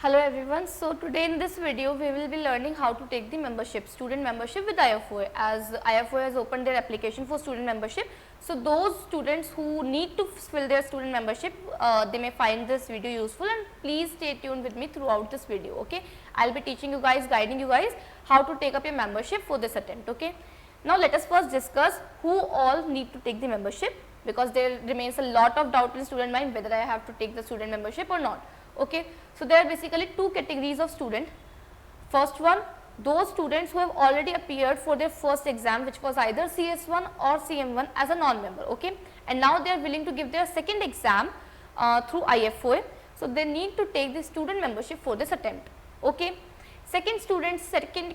Hello everyone. So today in this video we will be learning how to take the membership, student membership with IFOA, as IFOA has opened their application for student membership. So those students who need to fill their student membership, they may find this video useful, and please stay tuned with me throughout this video. Okay, I will be teaching you guys, guiding you guys how to take up your membership for this attempt. Okay, now let us first discuss who all need to take the membership, because there remains a lot of doubt in student mind whether I have to take the student membership or not. Okay, so there are basically two categories of student. First one, those students who have already appeared for their first exam, which was either CS1 or CM1 as a non-member. Okay, and now they are willing to give their second exam through IFOA. So they need to take the student membership for this attempt. Okay, second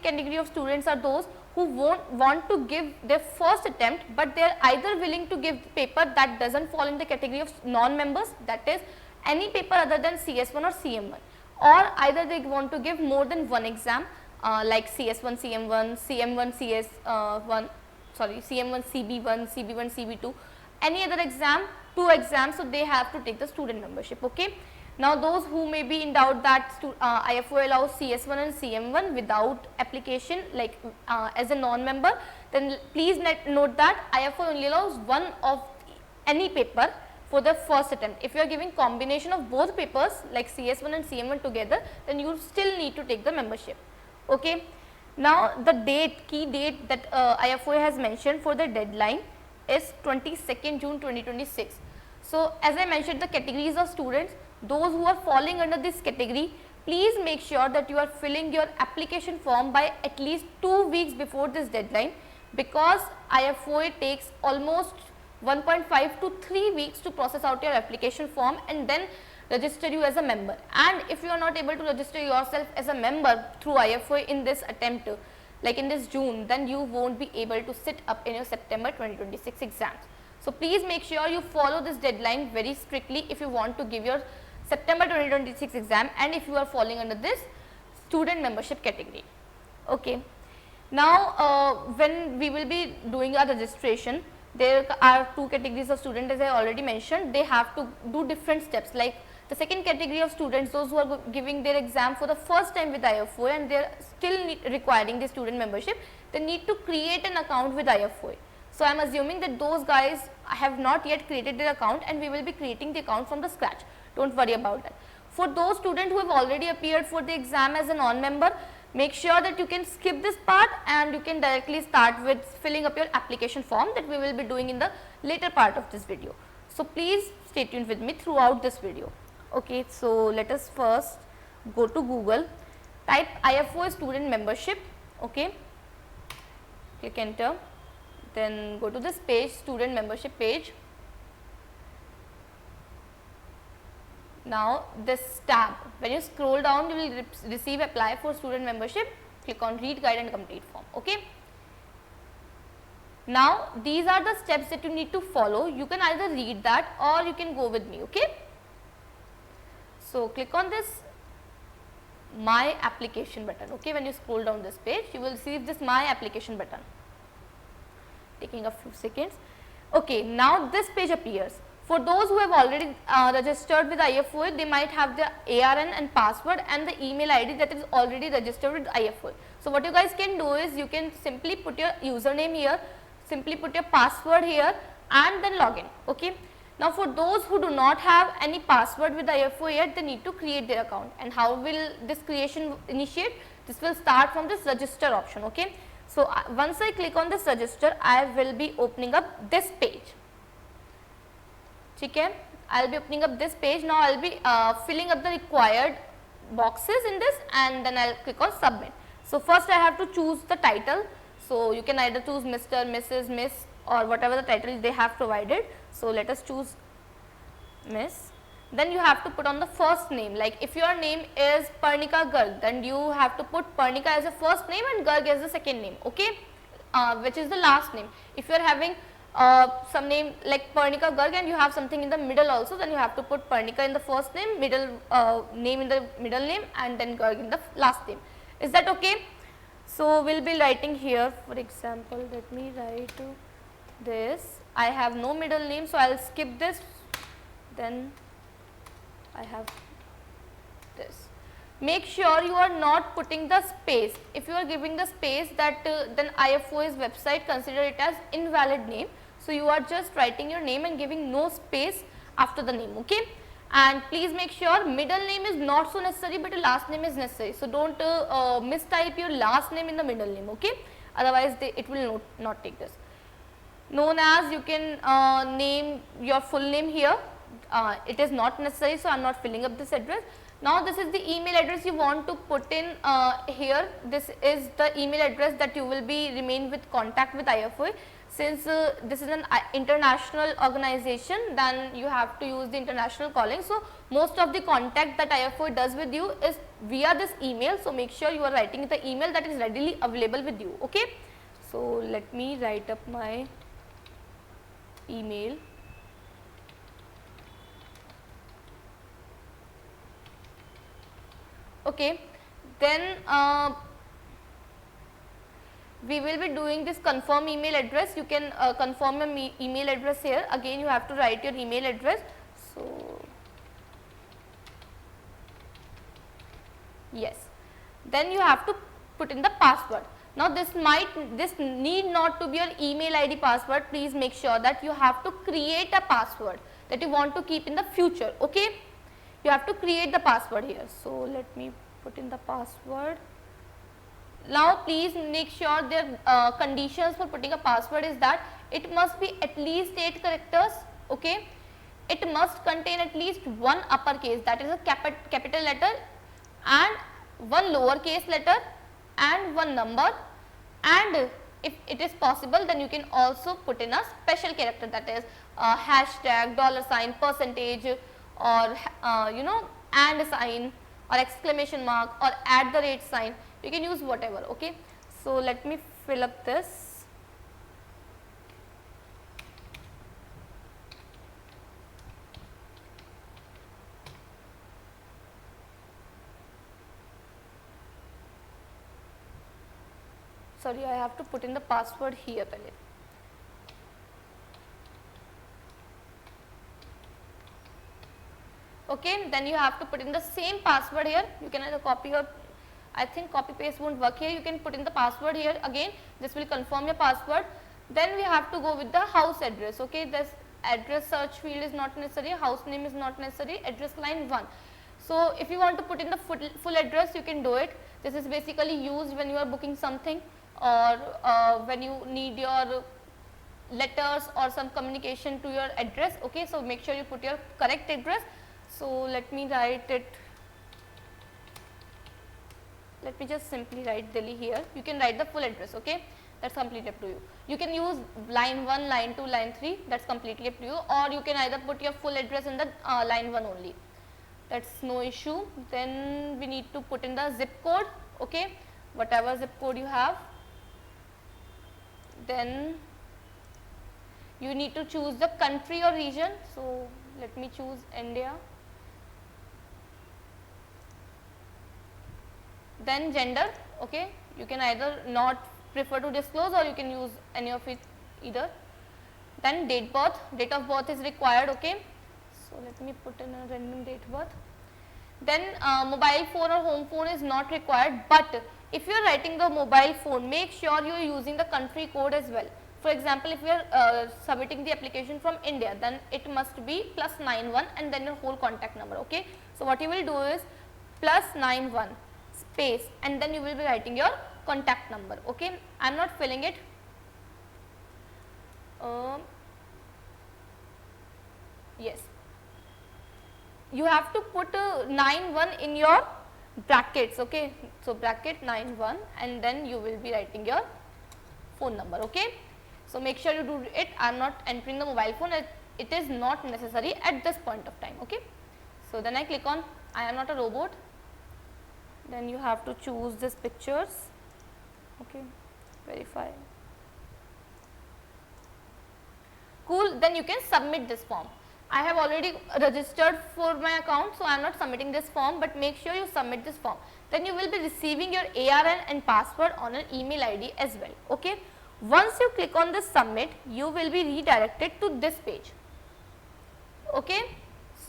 category of students are those who won't want to give their first attempt, but they are either willing to give the paper that doesn't fall in the category of non-members, that is any paper other than CS1 or CM1, or either they want to give more than one exam like CS1 CM1, CM1 CS1, CM1 CB1, CB1 CB2, any other exam, two exams, so they have to take the student membership. Okay. Now those who may be in doubt that IFOA allows CS1 and CM1 without application, like as a non-member, then please note that IFOA only allows one of any paper for the first attempt. If you are giving combination of both papers like CS1 and CM1 together, then you still need to take the membership. Okay. Now the key date that IFOA has mentioned for the deadline is 22nd June 2026. So as I mentioned, the categories of students, those who are falling under this category, please make sure that you are filling your application form by at least 2 weeks before this deadline, because IFOA takes almost 1.5 to 3 weeks to process out your application form and then register you as a member. And if you are not able to register yourself as a member through IFOA in this attempt, like in this June, then you won't be able to sit up in your September 2026 exams. So please make sure you follow this deadline very strictly if you want to give your September 2026 exam, and if you are falling under this student membership category. Okay. Now when we will be doing our registration, there are two categories of students, as I already mentioned. They have to do different steps. Like the second category of students, those who are giving their exam for the first time with IFOA and they are still requiring the student membership, they need to create an account with IFOA. So I am assuming that those guys have not yet created their account, and we will be creating the account from the scratch. Don't worry about that. For those students who have already appeared for the exam as a non-member, make sure that you can skip this part and you can directly start with filling up your application form that we will be doing in the later part of this video. So please stay tuned with me throughout this video. Okay, so let us first go to Google, type IFOA student membership. Okay, click enter, then go to this page, student membership page. Now this tab, when you scroll down, you will receive apply for student membership. Click on read guide and complete form. Okay. Now these are the steps that you need to follow. You can either read that or you can go with me. Okay. So click on this my application button. Okay, when you scroll down this page, you will see this my application button, taking a few seconds. Okay, now this page appears. For those who have already registered with IFOA, they might have the ARN and password and the email ID that is already registered with IFOA. So what you guys can do is you can simply put your username here, simply put your password here and then log in. Okay. Now for those who do not have any password with IFOA yet, they need to create their account. And how will this creation initiate? This will start from this register option. Okay. So once I click on this register, I will be opening up this page. Okay, I will be opening up this page. Now I will be filling up the required boxes in this, and then I will click on submit. So first I have to choose the title. So you can either choose Mr., Mrs., Miss, or whatever the title they have provided. So let us choose Miss. Then you have to put on the first name. Like if your name is Parnika Garg, then you have to put Parnika as a first name and Garg as the second name. Okay, which is the last name. If you are having some name like Parnika Garg and you have something in the middle also, then you have to put Parnika in the first name, middle name in the middle name, and then Garg in the last name. Is that okay? So we'll be writing here, for example, let me write this. I have no middle name, so I'll skip this. Then I have this. make sure you are not putting the space. If you are giving the space, that then IFOA's website consider it as invalid name. So, you are just writing your name and giving no space after the name, okay. And please make sure middle name is not so necessary, but your last name is necessary. So, do not mistype your last name in the middle name, okay, otherwise it will not take this. Known as, you can name your full name here, it is not necessary, so I am not filling up this address. Now, this is the email address you want to put in here. This is the email address that you will be remain with contact with IFOA. Since this is an international organization, then you have to use the international calling. So, most of the contact that IFOA does with you is via this email. So, make sure you are writing the email that is readily available with you, okay. So, let me write up my email. Okay, then we will be doing this confirm email address. You can confirm your email address here. Again, you have to write your email address. So, yes, then you have to put in the password. Now, this need not to be your email ID password. Please make sure that you have to create a password that you want to keep in the future, okay. You have to create the password here. So, let me put in the password. Now, please make sure the conditions for putting a password is that it must be at least 8 characters, okay. It must contain at least one uppercase, that is a capital letter, and one lowercase letter and one number, and if it is possible, then you can also put in a special character, that is hashtag, $sign, percentage, or you know, and sign, or exclamation mark, or @ sign. You can use whatever, okay. So, let me fill up this. Sorry, I have to put in the password here pehle. Okay, then you have to put in the same password here. You can either copy or I think copy paste won't work here. You can put in the password here again. This will confirm your password. Then we have to go with the house address. Okay, this address search field is not necessary. House name is not necessary. Address line 1. So, if you want to put in the full address, you can do it. This is basically used when you are booking something, or when you need your letters or some communication to your address. Okay, so make sure you put your correct address. So, let me write it. Let me just simply write Delhi here. You can write the full address, okay. That is completely up to you. You can use line 1, line 2, line 3, that is completely up to you, or you can either put your full address in the line 1 only. That is no issue. Then we need to put in the zip code, okay, whatever zip code you have. Then you need to choose the country or region. So, let me choose India. Then gender, okay, you can either not prefer to disclose, or you can use any of it either. Then date of birth is required, okay. So, let me put in a random date of birth. Then mobile phone or home phone is not required, but if you are writing the mobile phone, make sure you are using the country code as well. For example, if you are submitting the application from India, then it must be +91 and then your whole contact number, okay. So, what you will do is +91 space and then you will be writing your contact number, okay. I am not filling it. Yes, you have to put 91 in your brackets, okay. So, bracket 91 and then you will be writing your phone number, okay. So, make sure you do it. I am not entering the mobile phone, it is not necessary at this point of time, okay. So, then I click on I am not a robot. Then you have to choose this pictures, okay, verify. Cool, then you can submit this form. I have already registered for my account, so I am not submitting this form, but make sure you submit this form. Then you will be receiving your ARN and password on an email ID as well, okay. Once you click on this submit, you will be redirected to this page, okay.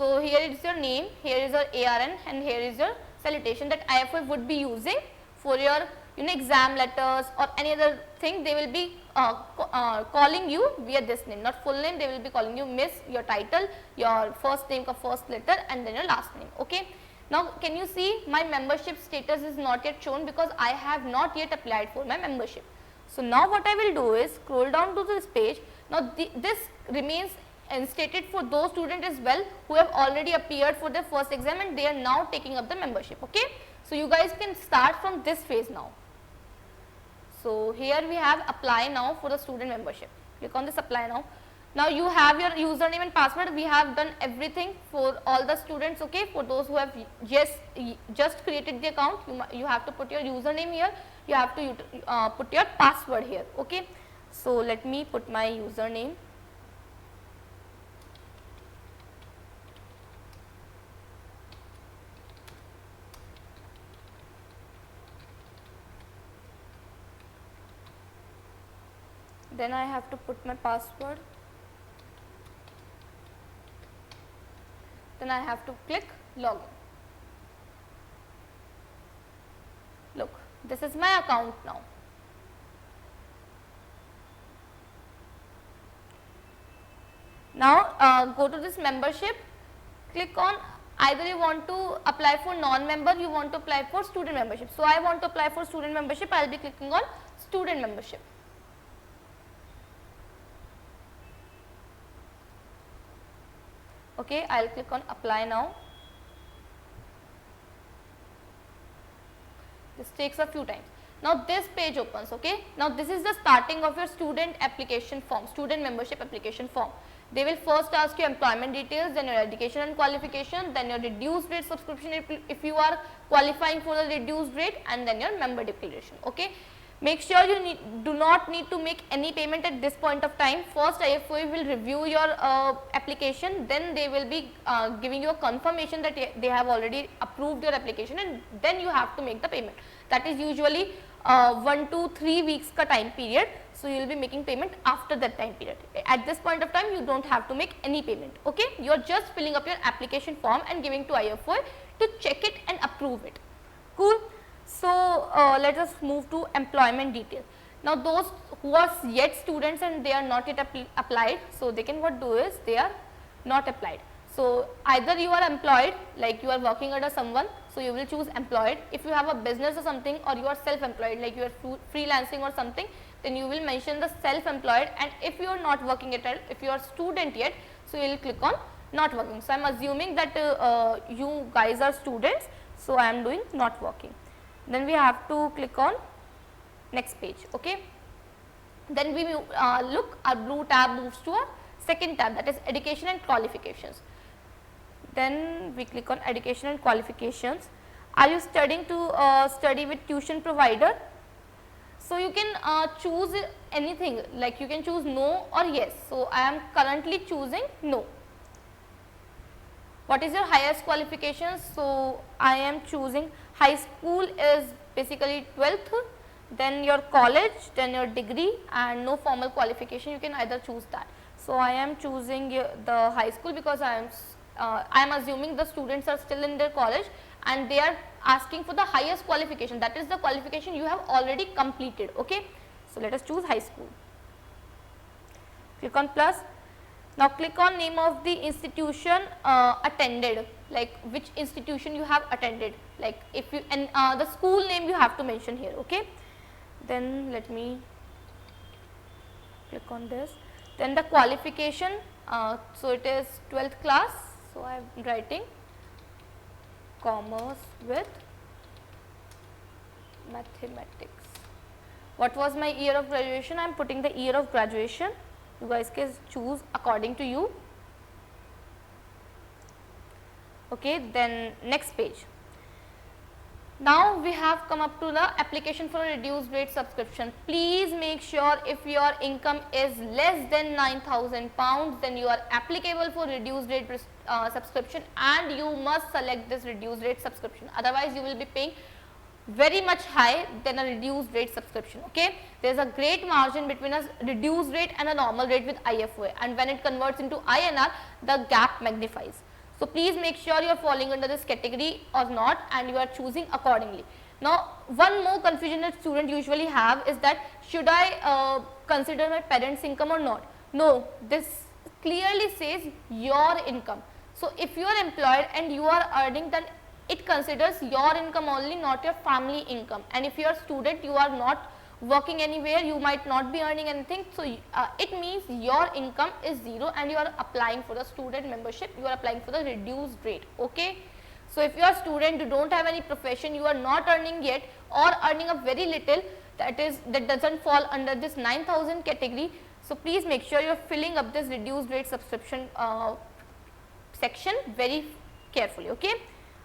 So here is your name, here is your ARN, and here is your salutation that IFOA would be using for your exam letters or any other thing. They will be calling you via this name, not full name. They will be calling you Miss, your title, your first name ka first letter, and then your last name. Okay. Now can you see my membership status is not yet shown because I have not yet applied for my membership. So now what I will do is scroll down to this page. Now this remains instated for those students as well who have already appeared for their first exam and they are now taking up the membership. Okay. So you guys can start from this phase now. So here we have apply now for the student membership. Click on this apply now. Now you have your username and password. We have done everything for all the students. Okay. For those who have just created the account, you have to put your username here. You have to put your password here. Okay. So let me put my username. Then I have to put my password. Then I have to click login. Look, this is my account now. Now go to this membership, click on either you want to apply for non-member, you want to apply for student membership. So I want to apply for student membership, I will be clicking on student membership. Okay, I will click on apply now. This takes a few times. Now this page opens. Okay, now this is the starting of your student application form, student membership application form. They will first ask you employment details, then your education and qualification, then your reduced rate subscription if you are qualifying for the reduced rate, and then your member declaration. Okay. Make sure you do not need to make any payment at this point of time. First IFOA will review your application, then they will be giving you a confirmation that they have already approved your application, and then you have to make the payment. That is usually 1 to 3 weeks ka time period. So you will be making payment after that time period. At this point of time you do not have to make any payment. Okay, you are just filling up your application form and giving to IFOA to check it and approve it. Cool. So let us move to employment details. Now those who are yet students and they are not yet applied, so they can what do is they are not applied. So either you are employed, like you are working under someone, so you will choose employed. If you have a business or something, or you are self-employed, like you are freelancing or something, then you will mention the self-employed. And if you are not working at all, if you are student yet, so you will click on not working. So I am assuming that you guys are students, so I am doing not working. Then we have to click on next page. Okay. Then we look, our blue tab moves to a second tab, that is education and qualifications. Then we click on education and qualifications. Are you studying to study with tuition provider? So you can choose anything, like you can choose no or yes. So I am currently choosing no. What is your highest qualifications? So I am choosing high school is basically 12th, then your college, then your degree, and no formal qualification. You can either choose that. So I am choosing the high school because I am assuming the students are still in their college and they are asking for the highest qualification, that is the qualification you have already completed. Okay. So let us choose high school. Click on plus. Now click on name of the institution attended, like which institution you have attended, like if you, and the school name you have to mention here. Okay. Then let me click on this. Then the qualification, so it is 12th class, so I am writing commerce with mathematics. What was my year of graduation? I am putting the year of graduation. You guys can choose according to you. Okay, then next page. Now we have come up to the application for a reduced rate subscription. Please make sure if your income is less than 9,000 pounds, then you are applicable for reduced rate subscription, and you must select this reduced rate subscription. Otherwise, you will be paying very much high than a reduced rate subscription. Okay, there is a great margin between a reduced rate and a normal rate with IFOA, and when it converts into INR, the gap magnifies. So please make sure you are falling under this category or not, and you are choosing accordingly. Now one more confusion that student usually have is that should I consider my parents' income or not? No, this clearly says your income. So if you are employed and you are earning, then it considers your income only, not your family income. And if you are student, you are not working anywhere, you might not be earning anything. So it means your income is 0 and you are applying for the student membership, you are applying for the reduced rate. Okay. So if you are a student, you don't have any profession, you are not earning yet or earning a very little, that doesn't fall under this 9,000 category. So please make sure you are filling up this reduced rate subscription section very carefully. Okay.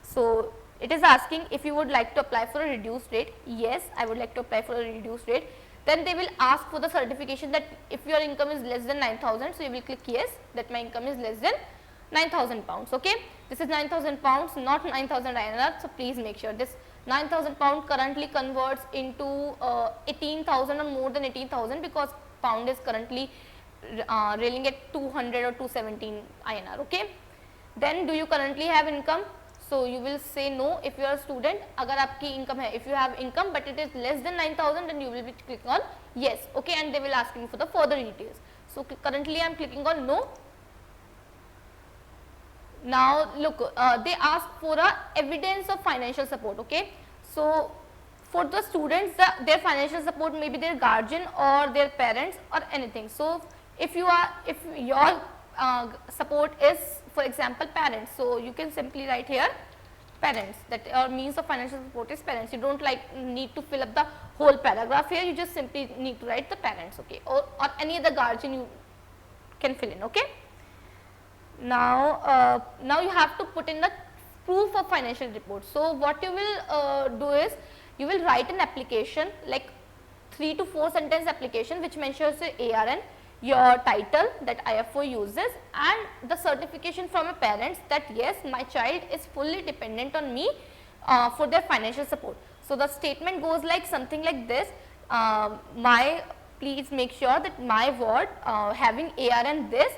So it is asking if you would like to apply for a reduced rate. Yes, I would like to apply for a reduced rate. Then they will ask for the certification that if your income is less than 9,000, so you will click yes, that my income is less than 9,000 pounds. Okay. This is 9,000 pounds, not 9,000 INR. So please make sure this 9,000 pound currently converts into 18,000 or more than 18,000, because pound is currently railing at 200 or 217 INR. Okay. Then do you currently have income? So you will say no if you are a student. Agar aapki income hai, if you have income but it is less than 9,000, then you will be clicking on yes. Okay. And they will ask you for the further details. So currently I am clicking on no. Now look, they ask for a evidence of financial support. Okay. So for the students, their financial support may be their guardian or their parents or anything. So if your support is, for example, parents, so you can simply write here parents, that your means of financial support is parents. You don't need to fill up the whole paragraph here, you just simply need to write the parents. Okay. Or any other guardian you can fill in. Okay. Now you have to put in the proof of financial report. So what you will do is you will write an application, like 3 to 4 sentence application, which mentions your ARN, your title that IFOA uses, and the certification from your parents that yes, my child is fully dependent on me for their financial support. So the statement goes like something like this: please make sure that my ward having ARN this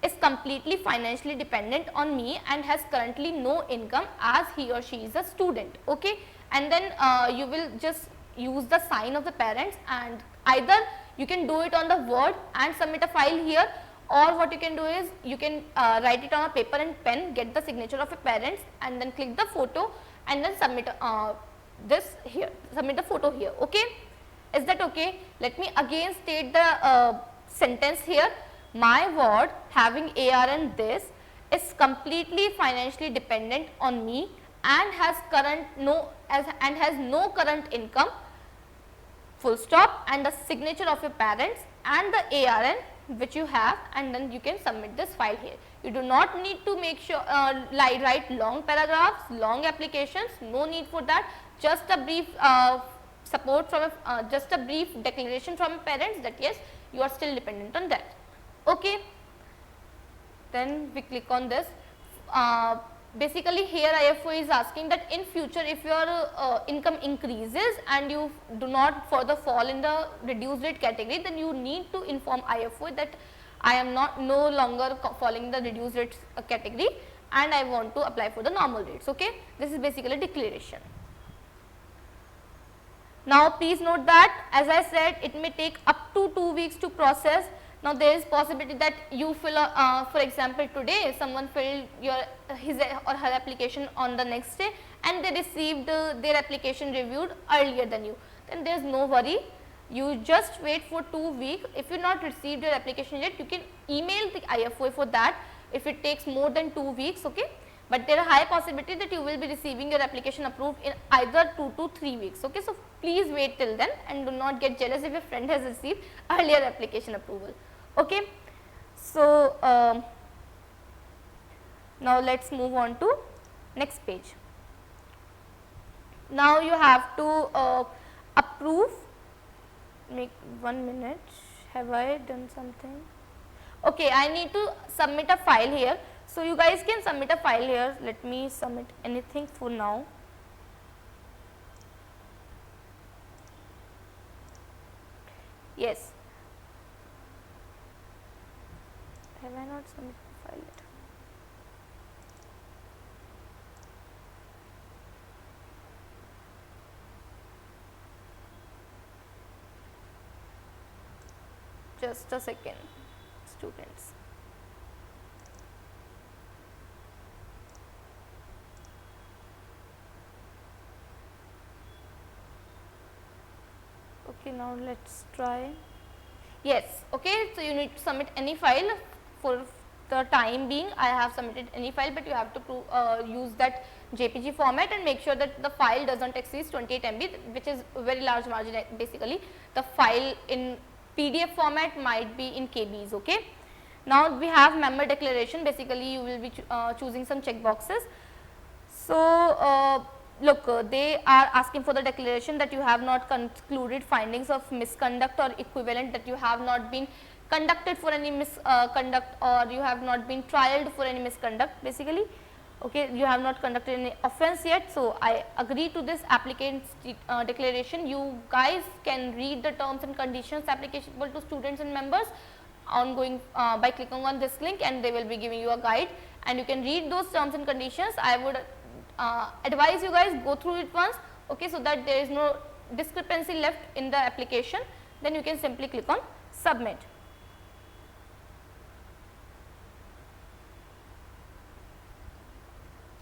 is completely financially dependent on me and has currently no income as he or she is a student. Okay. And then you will just use the sign of the parents, and either you can do it on the Word and submit a file here, or what you can do is you can write it on a paper and pen, get the signature of your parents, and then click the photo and then submit this here, submit the photo here. Okay. Is that okay? Let me again state the sentence here: my ward having ARN this is completely financially dependent on me and has no current income, full stop, and the signature of your parents and the ARN which you have, and then you can submit this file here. You do not need to make sure write long paragraphs, long applications, no need for that. Just a brief support from just a brief declaration from your parents that yes, you are still dependent on that. Okay. Then we click on this. Basically here IFOA is asking that in future if your income increases and you do not further fall in the reduced rate category, then you need to inform IFOA that I am no longer falling the reduced rate category and I want to apply for the normal rates. Okay. This is basically a declaration. Now please note that, as I said, it may take up to 2 weeks to process. Now there is possibility that you fill for example today someone filled his or her application on the next day and they received their application reviewed earlier than you, then there is no worry, you just wait for 2 weeks. If you not received your application yet, you can email the IFOA for that if it takes more than 2 weeks. Okay. But there are high possibility that you will be receiving your application approved in either 2 to 3 weeks. Okay. So please wait till then and do not get jealous if your friend has received earlier application approval. Okay. So now let us move on to next page. Now you have to approve, make 1 minute, have I done something? Okay, I need to submit a file here. So you guys can submit a file here. Let me submit anything for now. Yes. Have I not submitted the file yet? Just a second, students. Okay, now let's try. Yes, okay, so you need to submit any file. For the time being I have submitted any file, but you have to use that JPG format and make sure that the file does not exceed 28 MB, which is a very large margin. Basically the file in PDF format might be in KBs. Okay. Now we have member declaration. Basically you will be choosing some check boxes. So look, they are asking for the declaration that you have not concluded findings of misconduct or equivalent, that you have not been conducted for any misconduct, or you have not been trialed for any misconduct basically. Okay, you have not conducted any offence yet. So I agree to this applicant's declaration. You guys can read the terms and conditions applicable to students and members ongoing by clicking on this link, and they will be giving you a guide, and you can read those terms and conditions. I would advise you guys go through it once, okay, so that there is no discrepancy left in the application. Then you can simply click on submit.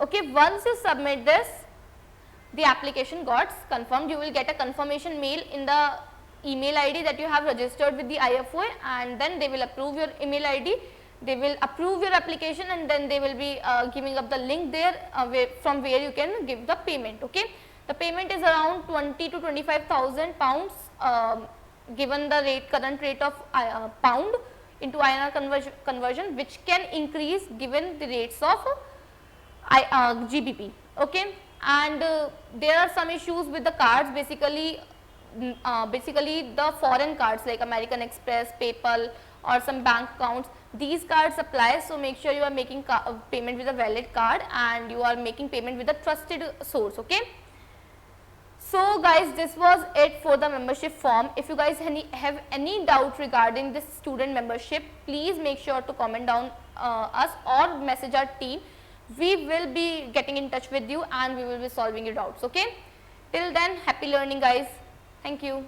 Okay, once you submit this, the application got confirmed. You will get a confirmation mail in the email ID that you have registered with the IFOA, and then they will approve your email ID. They will approve your application, and then they will be giving up the link there from where you can give the payment. Okay, the payment is around 20 to 25,000 pounds, given the current rate of pound into INR conversion, which can increase given the rates of GBP. Okay, and there are some issues with the cards. Basically the foreign cards like American Express, PayPal, or some bank accounts, these cards apply. So make sure you are making payment with a valid card, and you are making payment with a trusted source. Okay. So guys, this was it for the membership form. If you guys have any doubt regarding this student membership, please make sure to comment down us or message our team. We will be getting in touch with you, and we will be solving your doubts. Okay. Till then, happy learning guys. Thank you.